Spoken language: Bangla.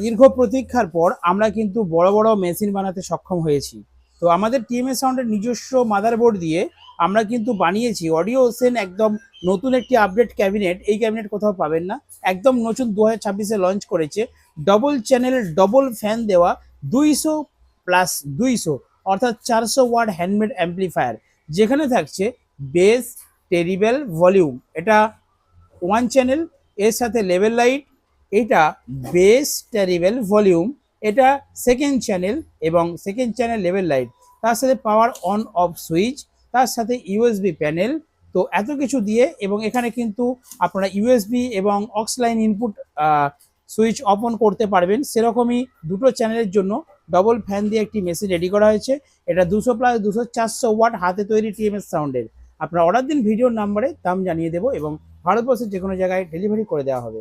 দীর্ঘ প্রতীক্ষার পর আমরা কিন্তু বড় বড় মেশিন বানাতে সক্ষম হয়েছি। তো আমাদের টিএমএস সাউন্ডের নিজস্ব মাদারবোর্ড দিয়ে আমরা কিন্তু বানিয়েছি অডিও ওশেন, একদম নতুন একটি আপডেট ক্যাবিনেট। এই ক্যাবিনেট কোথাও পাবেন না, একদম নতুন 2026-এ লঞ্চ করেছে। ডবল চ্যানেল ডবল ফ্যান দেওয়া 200+200 অর্থাৎ 400 ওয়াট হ্যান্ডমেড অ্যাম্পলিফায়ার, যেখানে থাকছে বেস, টেরিবেল, ভলিউম। এটা ওয়ান চ্যানেল, এর সাথে লেভেল লাইট। এটা বেস, টেরিবেল, ভলিউম। এটা সেকেন্ড চ্যানেল এবং সেকেন্ড চ্যানেল লেভেল লাইট, তার সাথে পাওয়ার অন অফ সুইচ, তার সাথে ইউএসবি প্যানেল। তো এত কিছু দিয়ে, এবং এখানে কিন্তু আপনারা ইউএসবি এবং aux line input switch off on করতে পারবেন। সেরকমই দুটো চ্যানেলের জন্য ডবল ফ্যান দিয়ে একটি মেশিন রেডি করা হয়েছে। এটা 200+200 400 ওয়াট হাতে তৈরি টিএমএস সাউন্ডের। আপনারা অর্ডার দিন, ভিডিওর নাম্বারে দাম জানিয়ে দেবো এবং ভারতবর্ষের যে কোনো জায়গায় ডেলিভারি করে দেওয়া হবে।